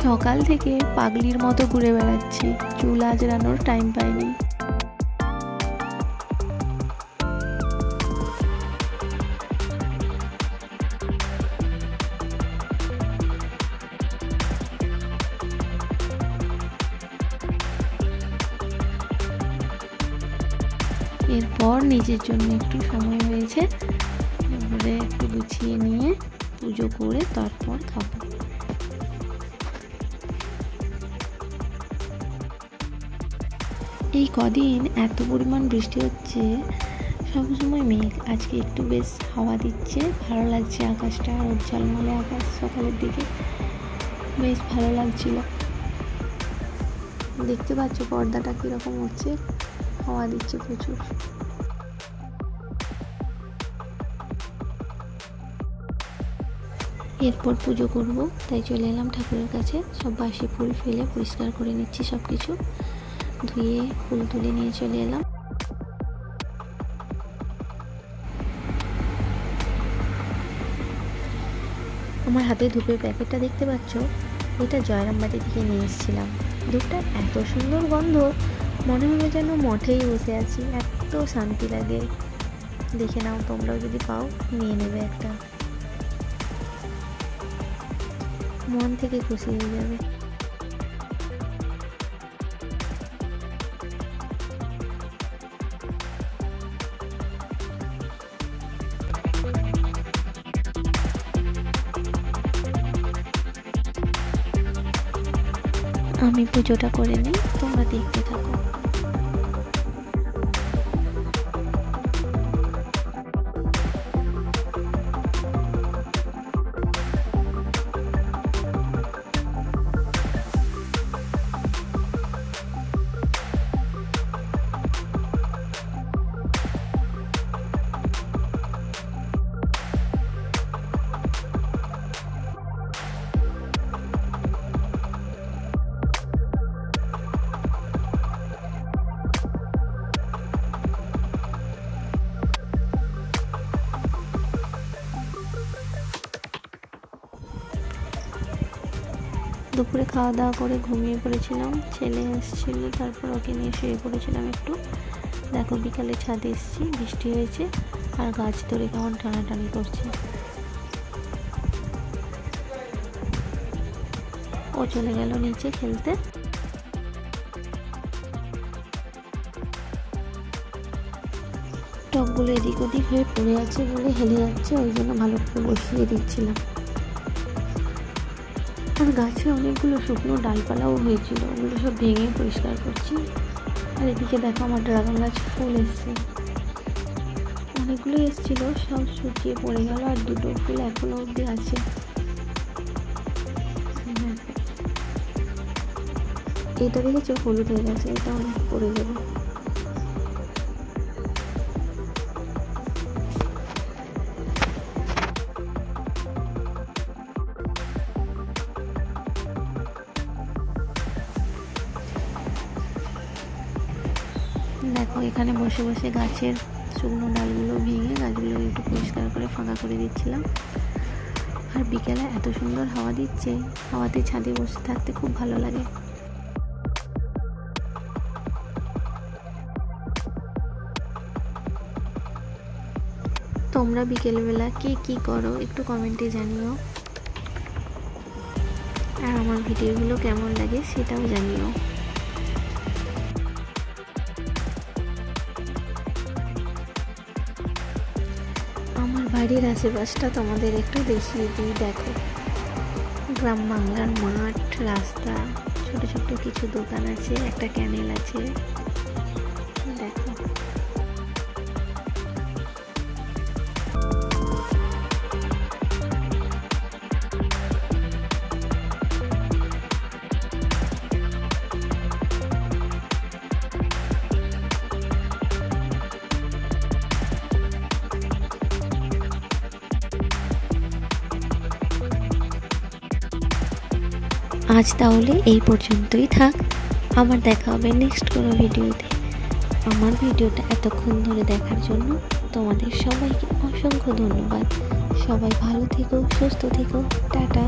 সকাল থেকে পাগলির মতো ঘুরে বেড়াচ্ছি, চুল আঁচড়ানোর টাইম পাইনি। এরপর নিজের জন্য একটু সময় হয়েছে, এবারে একটু গুছিয়ে নিয়ে পুজো করে তারপর খাবো। এই কদিন এত পরিমাণ বৃষ্টি হচ্ছে, সবসময় মেঘ, আজকে একটু বেশ হাওয়া দিচ্ছে, ভালো লাগছে আকাশটা, আর ঝলমলে আকাশ সকালের দিকে বেশ ভালো লাগছিল। দেখতে পাচ্ছ পর্দাটা কীরকম হচ্ছে, হাওয়া দিচ্ছে প্রচুর। এরপর পুজো করব, তাই চলে এলাম ঠাকুরের কাছে। সব বাসি ফুল ফেলে পরিষ্কার করে নিচ্ছি, সব কিছু ধুয়ে ফুল তুলে নিয়ে চলে এলাম। আমার হাতে ধূপের প্যাকেটটা দেখতে পাচ্ছ, এটা জয়রামবাটি থেকে নিয়ে এসেছিলাম। ধূপটা এত সুন্দর গন্ধ, মনে হবে যেন মঠেই বসে আছি, এত শান্তি লাগে। দেখে নাও, তোমরাও যদি পাও নিয়ে নেবে একটা, মন থেকে খুশি হয়ে যাবে। আমি পুজোটা করে নিই, তোমরা দেখতে থাকো। দুপুরে খাওয়া দাওয়া করে ঘুমিয়ে পড়েছিলাম, ছেলে এসেছিল, তারপর ওকে নিয়ে শুয়ে পড়েছিলাম একটু। দেখো বিকালে ছাদে এসেছি, বৃষ্টি হয়েছে আর গাছ ধরে কেমন টানাটানি করছে। ও চলে গেল নিচে খেলতে। টবগুলো এদিক ওদিক হয়ে পড়ে আছে বলে হেলে যাচ্ছে, ওই জন্য ভালো করে বসিয়ে দিচ্ছিলাম। আর গাছে অনেকগুলো শুকনো ডালপালাও হয়েছিল, ওগুলো সব ভেঙে পরিষ্কার করছি। আর এদিকে দেখো আমার ড্রাগন গাছ ফুল এসছে, অনেকগুলো এসেছিল, সব শুকিয়ে পড়ে গেল, আর দুটো ফুল এখনো অবধি আছে। এটা দেখেছো হলুদ হয়ে গেছে, এটা অনেক পড়ে যাবে। দেখো এখানে বসে বসে গাছের শুকনো ডালগুলো ভেঙে গাছগুলো একটু পরিষ্কার করে ফাঁকা করে দিচ্ছিলাম। আর বিকেলে এত সুন্দর হাওয়া দিচ্ছে, হাওয়াতে ছাদে বসে থাকতে খুব ভালো লাগে। তোমরা বিকেলবেলা কে কী করো একটু কমেন্টে জানিও, আর আমার ভিডিওগুলো কেমন লাগে সেটাও জানিও। আমার বাড়ির আশেপাশটা তোমাদের একটু দেখিয়ে দিই। দেখো গ্রাম বাংলার মাঠ, রাস্তা, ছোট ছোট কিছু দোকান আছে, একটা ক্যানেল আছে। দেখো আজ তাহলে এই পর্যন্তই থাক, আবার দেখা হবে নেক্সট কোনো ভিডিওতে। আমার ভিডিওটা এতক্ষণ ধরে দেখার জন্য তোমাদের সবাইকে অসংখ্য ধন্যবাদ। সবাই ভালো থেকো, সুস্থ থেকো, টাটা।